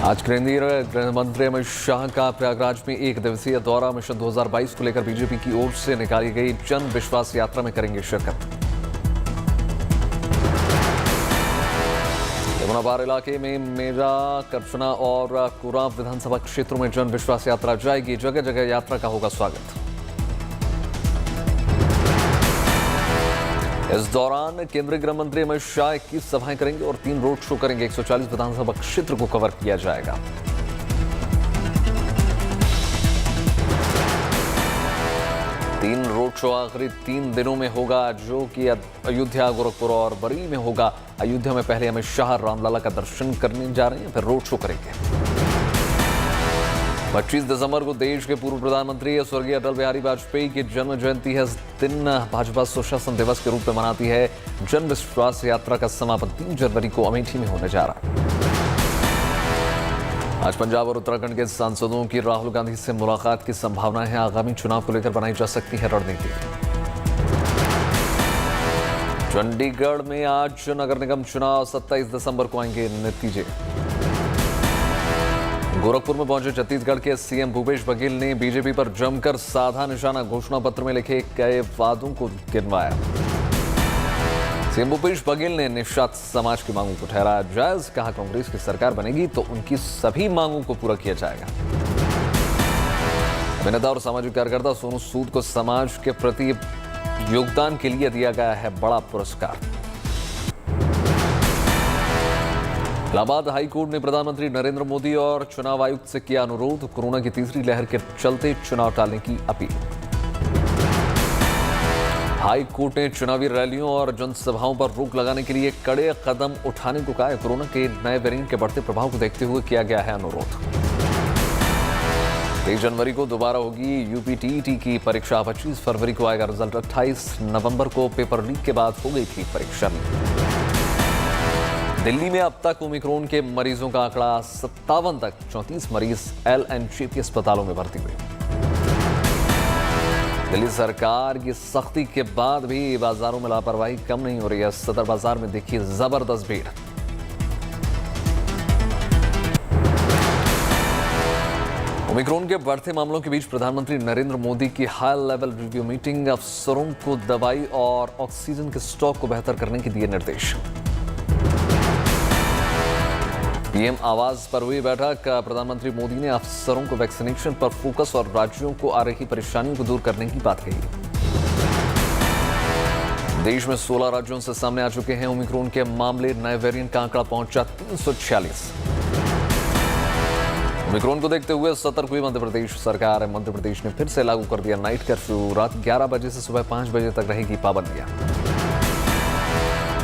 आज केंद्रीय गृह मंत्री अमित शाह का प्रयागराज में एक दिवसीय दौरा मिशन 2022 को लेकर बीजेपी की ओर से निकाली गई जन विश्वास यात्रा में करेंगे शिरकत। यमुनापार इलाके में मेरा करचना और कुराव विधानसभा क्षेत्रों में जन विश्वास यात्रा जाएगी। जगह जगह यात्रा का होगा स्वागत। इस दौरान केंद्रीय गृह मंत्री अमित शाह 21 सभाएं करेंगे और 3 रोड शो करेंगे। 140 विधानसभा क्षेत्र को कवर किया जाएगा। तीन रोड शो आखिरी 3 दिनों में होगा, जो कि अयोध्या, गोरखपुर और बरेली में होगा। अयोध्या में पहले अमित शाह रामलला का दर्शन करने जा रहे हैं, फिर रोड शो करेंगे। 25 दिसंबर को देश के पूर्व प्रधानमंत्री स्वर्गीय अटल बिहारी वाजपेयी की जन्म जयंती है। इस दिन भाजपा सुशासन दिवस के रूप में मनाती है। जन विश्वास यात्रा का समापन 3 जनवरी को अमेठी में होने जा रहा है। आज पंजाब और उत्तराखंड के सांसदों की राहुल गांधी से मुलाकात की संभावना है। आगामी चुनाव को लेकर बनाई जा सकती है रणनीति। चंडीगढ़ में आज नगर निगम चुनाव 27 दिसंबर को आएंगे नतीजे। गोरखपुर में पहुंचे छत्तीसगढ़ के सीएम भूपेश बघेल ने बीजेपी पर जमकर साधा निशाना। घोषणा पत्र में लिखे गए वादों को गिनवाया। सीएम भूपेश बघेल ने निषाद समाज की मांगों को ठहराया जायज। कहा, कांग्रेस की सरकार बनेगी तो उनकी सभी मांगों को पूरा किया जाएगा। अभिनेता और सामाजिक कार्यकर्ता सोनू सूद को समाज के प्रति योगदान के लिए दिया गया है बड़ा पुरस्कार। इलाहाबाद हाईकोर्ट ने प्रधानमंत्री नरेंद्र मोदी और चुनाव आयुक्त से किया अनुरोध। कोरोना की तीसरी लहर के चलते चुनाव टालने की अपील। हाईकोर्ट ने चुनावी रैलियों और जनसभाओं पर रोक लगाने के लिए कड़े कदम उठाने को कहा है। कोरोना के नए वेरिएंट के बढ़ते प्रभाव को देखते हुए किया गया है अनुरोध। 23 जनवरी को दोबारा होगी यूपीटीईटी की परीक्षा। 25 फरवरी को आएगा रिजल्ट। 28 नवंबर को पेपर लीक के बाद हो गई थी परीक्षा। दिल्ली में अब तक ओमिक्रॉन के मरीजों का आंकड़ा 57 तक। 34 मरीज एलएनजेपी अस्पतालों में भर्ती हुए। दिल्ली सरकार की सख्ती के बाद भी बाजारों में लापरवाही कम नहीं हो रही है। सदर बाजार में देखी जबरदस्त भीड़। ओमिक्रॉन के बढ़ते मामलों के बीच प्रधानमंत्री नरेंद्र मोदी की हाई लेवल रिव्यू मीटिंग। अफसरों को दवाई और ऑक्सीजन के स्टॉक को बेहतर करने के दिए निर्देश। पीएम आवास पर हुई बैठक। प्रधानमंत्री मोदी ने अफसरों को वैक्सीनेशन पर फोकस और राज्यों को आ रही परेशानियों को दूर करने की बात कही। देश में 16 राज्यों से सामने आ चुके हैं ओमिक्रॉन के मामले। नए वेरिएंट का आंकड़ा पहुंचा 346। ओमिक्रॉन को देखते हुए सतर्क हुई मध्य प्रदेश सरकार। मध्य प्रदेश ने फिर से लागू कर दिया नाइट कर्फ्यू। रात 11 बजे से सुबह 5 बजे तक रहेगी पाबंदियां।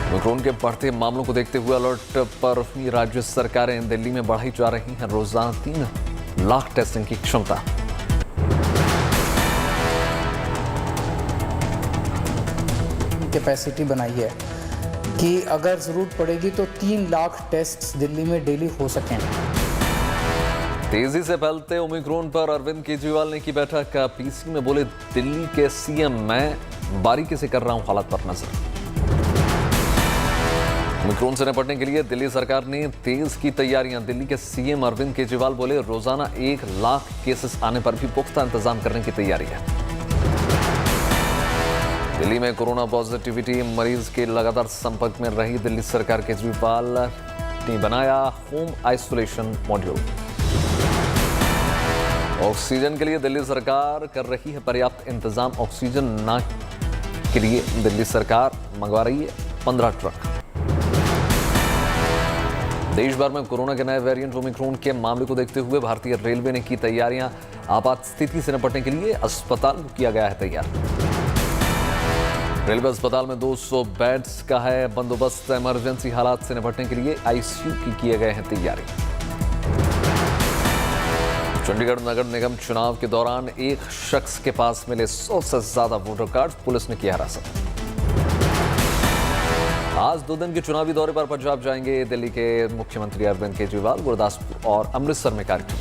ओमिक्रॉन के बढ़ते मामलों को देखते हुए अलर्ट पर हुई राज्य सरकारें। दिल्ली में बढ़ाई जा रही है रोजाना 3 लाख टेस्टिंग की क्षमता। कैपेसिटी बनाई है कि अगर जरूरत पड़ेगी तो 3 लाख टेस्ट दिल्ली में डेली हो सकें। तेजी से फैलते ओमिक्रॉन पर अरविंद केजरीवाल ने की बैठक। पीसी में बोले, दिल्ली के सीएम मैं बारीकी से कर रहा हूं हालात पर नजर। ओमिक्रॉन से निपटने के लिए दिल्ली सरकार ने तेज की तैयारियां। दिल्ली के सीएम अरविंद केजरीवाल बोले, रोजाना 1 लाख केसेस आने पर भी पुख्ता इंतजाम करने की तैयारी है। दिल्ली में कोरोना पॉजिटिविटी मरीज के लगातार संपर्क में रही दिल्ली सरकार। केजरीवाल ने बनाया होम आइसोलेशन मॉड्यूल। ऑक्सीजन के लिए दिल्ली सरकार कर रही है पर्याप्त इंतजाम। ऑक्सीजन न के लिए दिल्ली सरकार मंगवा रही है 15 ट्रक। देश भर में कोरोना के नए वेरिएंट ओमिक्रॉन के मामले को देखते हुए भारतीय रेलवे ने की तैयारियां। आपात स्थिति से निपटने के लिए अस्पताल को किया गया है तैयार। रेलवे अस्पताल में 200 बेड्स का है बंदोबस्त। इमरजेंसी हालात से निपटने के लिए आईसीयू की किए गए हैं तैयारी। चंडीगढ़ नगर निगम चुनाव के दौरान एक शख्स के पास मिले 100 से ज्यादा वोटर कार्ड। पुलिस ने किया हिरासत। आज 2 दिन के चुनावी दौरे पर पंजाब जाएंगे दिल्ली के मुख्यमंत्री अरविंद केजरीवाल। गुरदासपुर और अमृतसर में कार्यक्रम।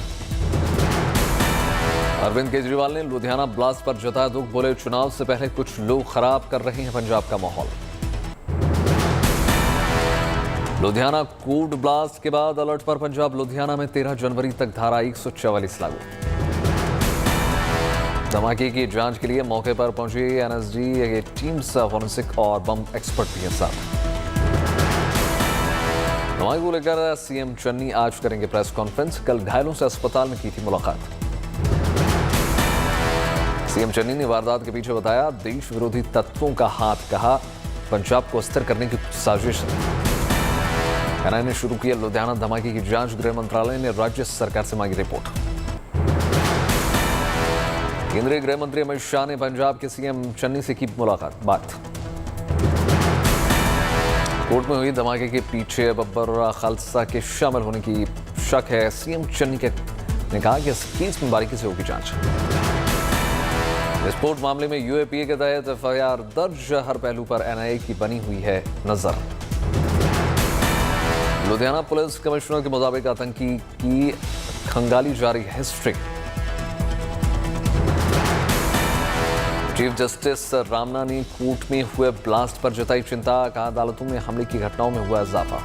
अरविंद केजरीवाल ने लुधियाना ब्लास्ट पर जताया दुख। बोले, चुनाव से पहले कुछ लोग खराब कर रहे हैं पंजाब का माहौल। लुधियाना कोड ब्लास्ट के बाद अलर्ट पर पंजाब। लुधियाना में 13 जनवरी तक धारा 144 लागू। धमाके की जांच के लिए मौके पर पहुंची एनएसडी टीम, फॉरेंसिक और बम एक्सपर्ट भी हैं साथ। धमाके को लेकर सीएम चन्नी आज करेंगे प्रेस कॉन्फ्रेंस। कल घायलों से अस्पताल में की थी मुलाकात। सीएम चन्नी ने वारदात के पीछे बताया देश विरोधी तत्वों का हाथ, कहा पंजाब को अस्थिर करने की साजिश है। एनआईए ने शुरू किया लुधियाना धमाके की जांच। गृह मंत्रालय ने राज्य सरकार से मांगी रिपोर्ट। केंद्रीय गृह मंत्री अमित शाह ने पंजाब के सीएम चन्नी से की मुलाकात। बात कोर्ट में हुई धमाके के पीछे बब्बर खालसा के शामिल होने की शक है। सीएम चन्नी ने कहा कि इस केस में बारीकी से होगी जांच। विस्फोट मामले में यूएपीए के तहत एफआईआर दर्ज। हर पहलू पर एनआईए की बनी हुई है नजर। लुधियाना पुलिस कमिश्नर के मुताबिक आतंकी की खंगाली जारी है हिस्ट्री। चीफ जस्टिस रामना ने कोर्ट में हुए ब्लास्ट पर जताई चिंता, कहा अदालतों में हमले की घटनाओं में हुआ इजाफा।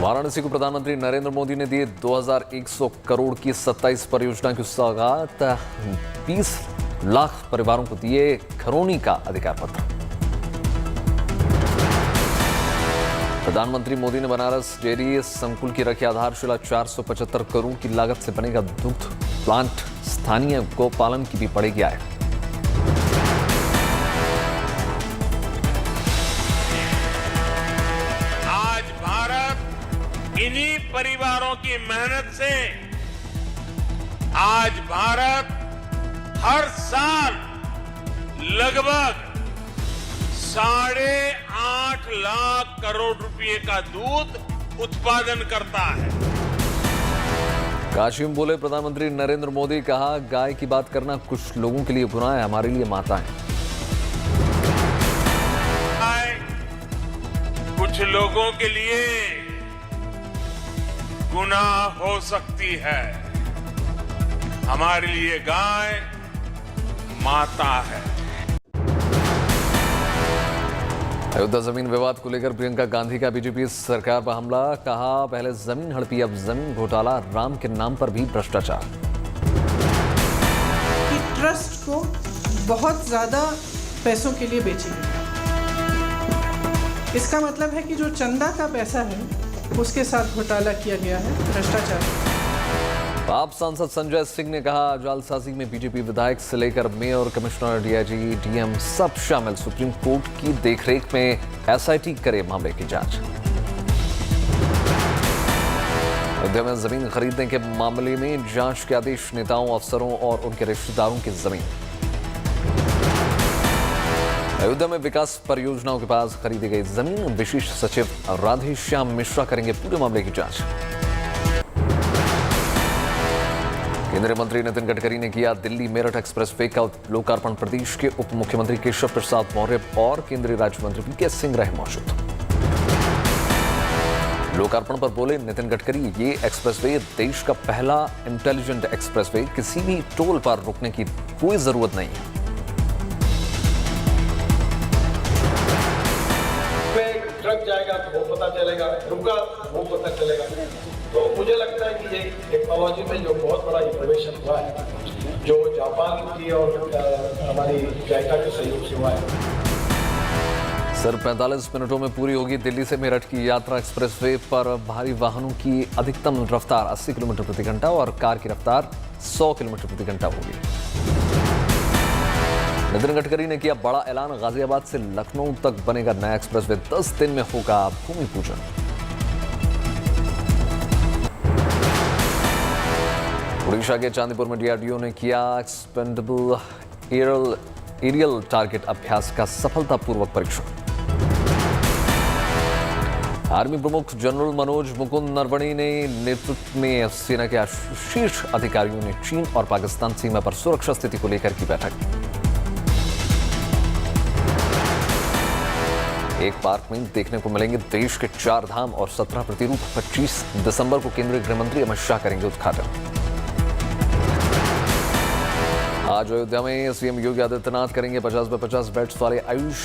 वाराणसी को प्रधानमंत्री नरेंद्र मोदी ने दिए 2100 करोड़ की 27 परियोजना की सौगात। 20 लाख परिवारों को दिए घरौनी का अधिकार पत्र। प्रधानमंत्री मोदी ने बनारस डेयरी संकुल की रखी आधारशिला। 475 करोड़ की लागत से बनेगा दुग्ध प्लांट। स्थानीय गोपालन की भी पड़ेगी आय। आज भारत इन्हीं परिवारों की मेहनत से आज भारत हर साल लगभग 8.5 लाख करोड़ रुपए का दूध उत्पादन करता है। काशी में बोले प्रधानमंत्री नरेंद्र मोदी, कहा गाय की बात करना कुछ लोगों के लिए गुनाह है, हमारे लिए माता है। गाय कुछ लोगों के लिए गुनाह हो सकती है, हमारे लिए गाय माता है। अयोध्या जमीन विवाद को लेकर प्रियंका गांधी का बीजेपी सरकार पर हमला, कहा पहले जमीन हड़पी अब जमीन घोटाला, राम के नाम पर भी भ्रष्टाचार। कि ट्रस्ट को बहुत ज्यादा पैसों के लिए बेची गई। इसका मतलब है कि जो चंदा का पैसा है उसके साथ घोटाला किया गया है, भ्रष्टाचार। आप सांसद संजय सिंह ने कहा जालसाजी में बीजेपी विधायक से लेकर मेयर, कमिश्नर, डीआईजी, डीएम सब शामिल। सुप्रीम कोर्ट की देखरेख में एसआईटी करे मामले की जांच। अयोध्या में जमीन खरीदने के मामले में जांच के आदेश। नेताओं, अफसरों और उनके रिश्तेदारों की जमीन। अयोध्या में विकास परियोजनाओं के पास खरीदी गई जमीन। विशेष सचिव राधेश्याम मिश्रा करेंगे पूरे मामले की जांच। केंद्रीय मंत्री नितिन गडकरी ने किया दिल्ली मेरठ एक्सप्रेसवे का लोकार्पण। प्रदेश के उप मुख्यमंत्री केशव प्रसाद मौर्य और केंद्रीय राज्य मंत्री वीके सिंह रहे मौजूद। लोकार्पण पर बोले नितिन गडकरी, ये एक्सप्रेसवे देश का पहला इंटेलिजेंट एक्सप्रेसवे, किसी भी टोल पर रुकने की कोई जरूरत नहीं है। ट्रक जाएगा तो वो पता चलेगा, रुका वो पता चलेगा। तो मुझे लगता है कि ये टेक्नोलॉजी में जो बहुत बड़ा इनोवेशन हुआ है, जो जापान की और हमारी जायका के सहयोग से हुआ है। सिर्फ 45 मिनटों में पूरी होगी दिल्ली से मेरठ की यात्रा। एक्सप्रेसवे पर भारी वाहनों की अधिकतम रफ्तार 80 किलोमीटर प्रति घंटा और कार की रफ्तार 100 किलोमीटर प्रति घंटा होगी। नितिन गडकरी ने किया बड़ा ऐलान, गाजियाबाद से लखनऊ तक बनेगा नया एक्सप्रेसवे। 10 दिन में होगा भूमि पूजन। उड़ीसा के चांदीपुर में डीआरडीओ ने किया एक्सपेंडेबल एरियल टारगेट अभ्यास का सफलतापूर्वक परीक्षण। आर्मी प्रमुख जनरल मनोज मुकुंद नरवणे ने नेतृत्व में सेना के शीर्ष अधिकारियों ने चीन और पाकिस्तान सीमा पर सुरक्षा स्थिति को लेकर की बैठक। एक पार्क में देखने को मिलेंगे देश के 4 धाम और 17 प्रतिरूप। 25 दिसंबर को केंद्रीय गृह मंत्री अमित शाह करेंगे उद्घाटन। आज अयोध्या में सीएम योगी आदित्यनाथ करेंगे 50 बाय 50 बेड्स वाले आयुष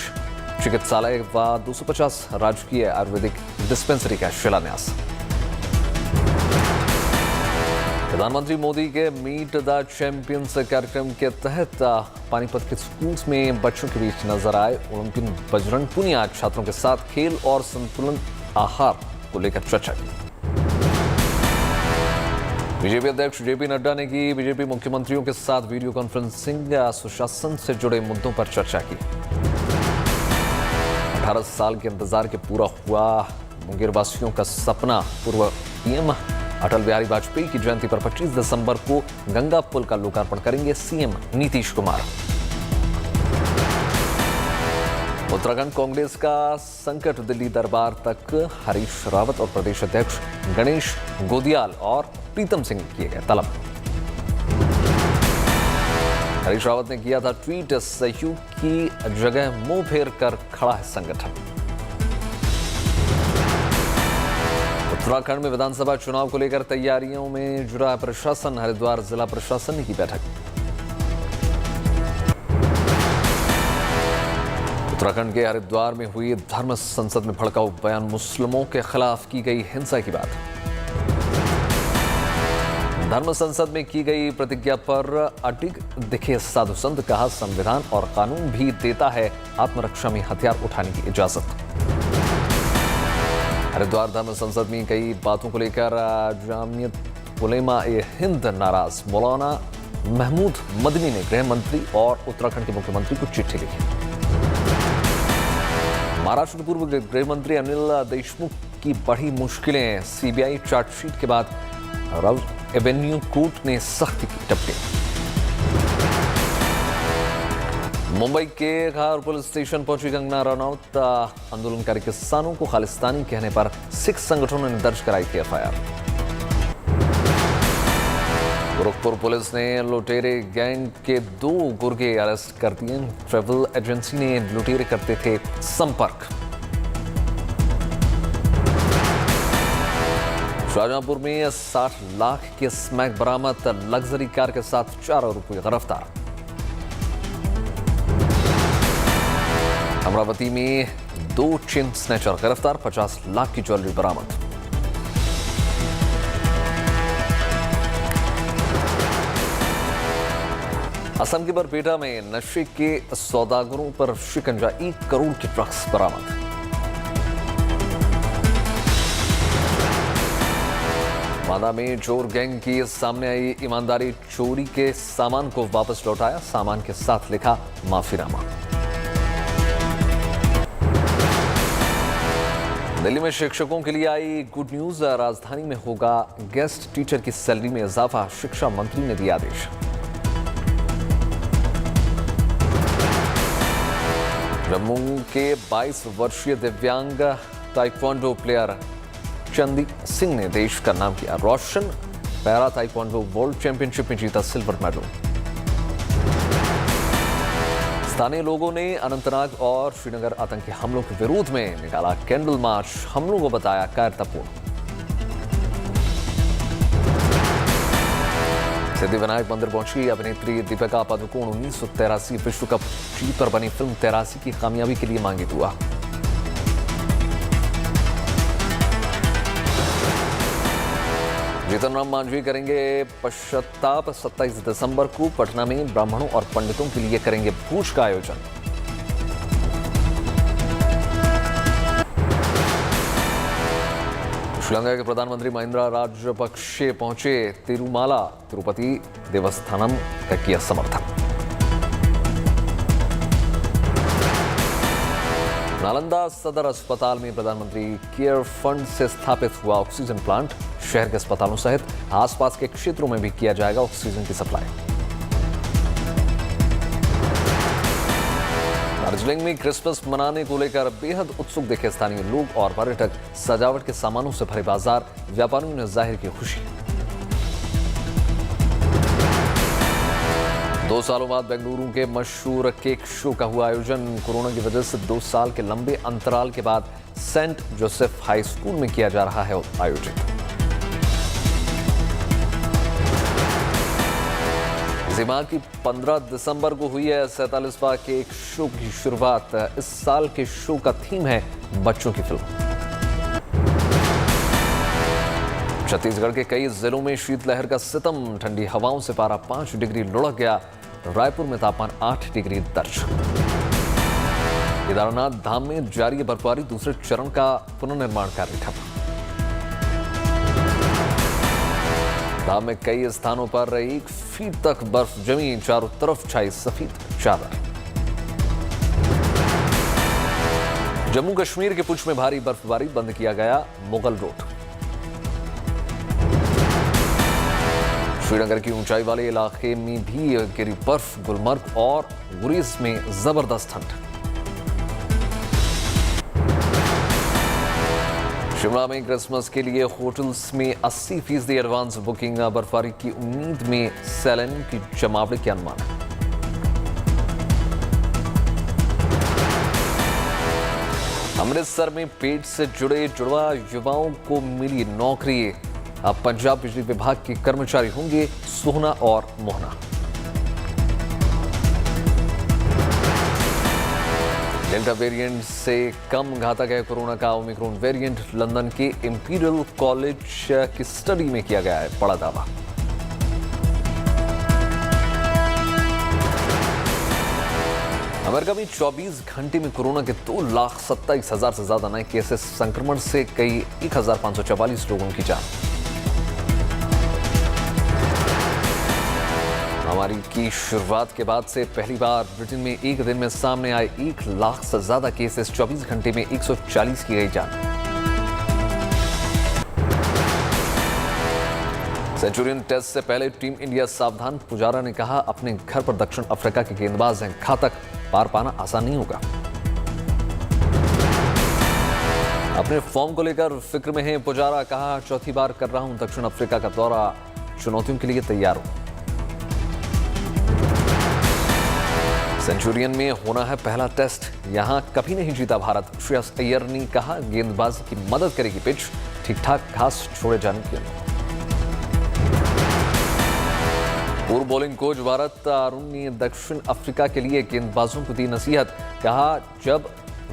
चिकित्सालय व 250 राजकीय आयुर्वेदिक डिस्पेंसरी का शिलान्यास। प्रधानमंत्री मोदी के मीट द चैंपियंस कार्यक्रम के तहत पानीपत के स्कूल्स में बच्चों के बीच नजर आए ओलंपियन बजरंग पुनिया छात्रों के साथ खेल और संतुलन आहार को लेकर चर्चा की। बीजेपी अध्यक्ष जेपी नड्डा ने की बीजेपी मुख्यमंत्रियों के साथ वीडियो कॉन्फ्रेंसिंग, सुशासन से जुड़े मुद्दों पर चर्चा की। 18 साल के इंतजार के पूरा हुआ मुंगेर वासियों का सपना। पूर्व पीएम अटल बिहारी वाजपेयी की जयंती पर 25 दिसंबर को गंगा पुल का लोकार्पण करेंगे सीएम नीतीश कुमार। उत्तराखंड कांग्रेस का संकट दिल्ली दरबार तक, हरीश रावत और प्रदेश अध्यक्ष गणेश गोदियाल और प्रीतम सिंह किए गए तलब। हरीश रावत ने किया था ट्वीट, सहयोग की जगह मुंह फेर कर खड़ा है संगठन। उत्तराखंड में विधानसभा चुनाव को लेकर तैयारियों में जुड़ा है प्रशासन। हरिद्वार जिला प्रशासन ने की बैठक। उत्तराखंड के हरिद्वार में हुई धर्म संसद में भड़काऊ बयान, मुस्लिमों के खिलाफ की गई हिंसा की बात। धर्म संसद में की गई प्रतिज्ञा पर अडिग दिखे साधु संत, कहा संविधान और कानून भी देता है आत्मरक्षा में हथियार उठाने की इजाजत। हरिद्वार धर्म संसद में कई बातों को लेकर जामियत उलेमा ए हिंद नाराज। मौलाना महमूद मदनी ने गृह मंत्री और उत्तराखंड के मुख्यमंत्री को चिट्ठी लिखी। महाराष्ट्र के पूर्व गृह मंत्री अनिल देशमुख की बढ़ी मुश्किलें, सीबीआई चार्जशीट के बाद राव एवेन्यू कोर्ट ने सख्ती की टिप्पणी। मुंबई के खार पुलिस स्टेशन पहुंची कंगना रनौत। आंदोलनकारी किसानों को खालिस्तानी कहने पर सिख संगठनों ने दर्ज कराई थी एफआईआर। गोरखपुर पुलिस ने लुटेरे गैंग के 2 गुर्गे अरेस्ट कर दिए। ट्रैवल एजेंसी ने लुटेरे करते थे संपर्क। शाहजहांपुर में 60 लाख के स्मैक बरामद, लग्जरी कार के साथ 4 आरोपी गिरफ्तार। अमरावती में 2 चेन स्नैचर गिरफ्तार, 50 लाख की ज्वेलरी बरामद। असम के बरपेटा में नशे के सौदागरों पर शिकंजा, 1 करोड़ के ड्रग्स बरामद। मादा में चोर गैंग की सामने आई ईमानदारी, चोरी के सामान को वापस लौटाया, सामान के साथ लिखा माफीनामा। दिल्ली में शिक्षकों के लिए आई गुड न्यूज, राजधानी में होगा गेस्ट टीचर की सैलरी में इजाफा, शिक्षा मंत्री ने दिया आदेश। जम्मू के 22 वर्षीय दिव्यांग ताइक्वांडो प्लेयर चंदी सिंह ने देश का नाम किया रोशन। पैरा ताइक्वांडो वर्ल्ड चैंपियनशिप में जीता सिल्वर मेडल। स्थानीय लोगों ने अनंतनाग और श्रीनगर आतंकी हमलों के विरोध में निकाला कैंडल मार्च, हमलों को बताया कायरतापूर्ण। सिद्धिविनायक मंदिर पहुंची अभिनेत्री दीपिका पादुकोण। 1983 विश्व कप जीत पर बनी फिल्म 83 की कामयाबी के लिए मांगी दुआ। जीतन राम मांझी करेंगे पश्चाताप, 27 दिसंबर को पटना में ब्राह्मणों और पंडितों के लिए करेंगे भोज का आयोजन। श्रीलंका के प्रधानमंत्री महिंद्रा राजपक्षे पहुंचे तिरुमाला, तिरुपति देवस्थानम का किया समर्थन। नालंदा सदर अस्पताल में प्रधानमंत्री केयर फंड से स्थापित हुआ ऑक्सीजन प्लांट, शहर के अस्पतालों सहित आसपास के क्षेत्रों में भी किया जाएगा ऑक्सीजन की सप्लाई। दार्जिलिंग में क्रिसमस मनाने को लेकर बेहद उत्सुक दिखे स्थानीय लोग और पर्यटक। सजावट के सामानों से भरे बाजार, व्यापारियों ने जाहिर की खुशी। 2 सालों बाद बेंगलुरु के मशहूर केक शो का हुआ आयोजन। कोरोना की वजह से 2 साल के लंबे अंतराल के बाद सेंट जोसेफ हाई स्कूल में किया जा रहा है आयोजित। इसी माह की 15 दिसंबर को हुई है 47वां के एक शो की शुरुआत। इस साल के शो का थीम है बच्चों की फिल्म। छत्तीसगढ़ के कई जिलों में शीतलहर का सितम, ठंडी हवाओं से पारा 5 डिग्री लुढ़क गया। रायपुर में तापमान 8 डिग्री दर्ज। केदारनाथ धाम में जारी बर्फबारी, दूसरे चरण का पुनर्निर्माण कार्य ठप। धाम में कई स्थानों पर 1 फीट तक बर्फ जमी, चारों तरफ छाई सफेद चादर। जम्मू कश्मीर के पुंछ में भारी बर्फबारी, बंद किया गया मुगल रोड। श्रीनगर की ऊंचाई वाले इलाके में भी गिरी बर्फ, गुलमर्ग और गुरेज में जबरदस्त ठंड। शिमला में क्रिसमस के लिए होटल्स में 80% एडवांस बुकिंग। बर्फबारी की उम्मीद में सैलानियों की जमावड़े के अनुमान। अमृतसर में पेट से जुड़े जुड़वा युवाओं को मिली नौकरी। अब पंजाब बिजली विभाग के कर्मचारी होंगे सोहना और मोहना। डेल्टा वेरिएंट से कम घातक है कोरोना का ओमिक्रॉन वेरिएंट। लंदन के इंपीरियल कॉलेज की स्टडी में किया गया है बड़ा दावा। अमेरिका में 24 घंटे में कोरोना के 2,27,000 से ज्यादा नए केसेस, संक्रमण से कई 1,544 लोगों की जान। महामारी की शुरुआत के बाद से पहली बार ब्रिटेन में एक दिन में सामने आए 1 लाख से ज्यादा केसेस, 24 घंटे में 140 की गई जान। सेंचुरियन टेस्ट से पहले टीम इंडिया सावधान, पुजारा ने कहा अपने घर पर दक्षिण अफ्रीका के गेंदबाज हैं घातक, पार पाना आसान नहीं होगा। अपने फॉर्म को लेकर फिक्र में है पुजारा, कहा चौथी बार कर रहा हूं दक्षिण अफ्रीका का दौरा, चुनौतियों के लिए तैयार हूं। सेंचुरियन में होना है पहला टेस्ट, यहां कभी नहीं जीता भारत। श्रेयस अय्यर ने कहा गेंदबाजी की मदद करेगी पिच, ठीक ठाक घास छोड़े जाने की। पूर्व बॉलिंग कोच भारत अरुण ने दक्षिण अफ्रीका के लिए गेंदबाजों को दी नसीहत, कहा जब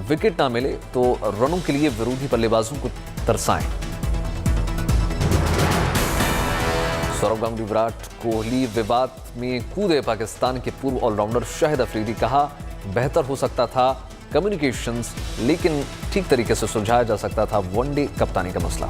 विकेट ना मिले तो रनों के लिए विरोधी बल्लेबाजों को तरसाएं। सौरव गांगुली विराट कोहली विवाद में कूदे, पाकिस्तान के पूर्व ऑलराउंडर शाहिद अफरीदी कहा बेहतर हो सकता था कम्युनिकेशंस, लेकिन ठीक तरीके से सुलझाया जा सकता था वनडे कप्तानी का मसला।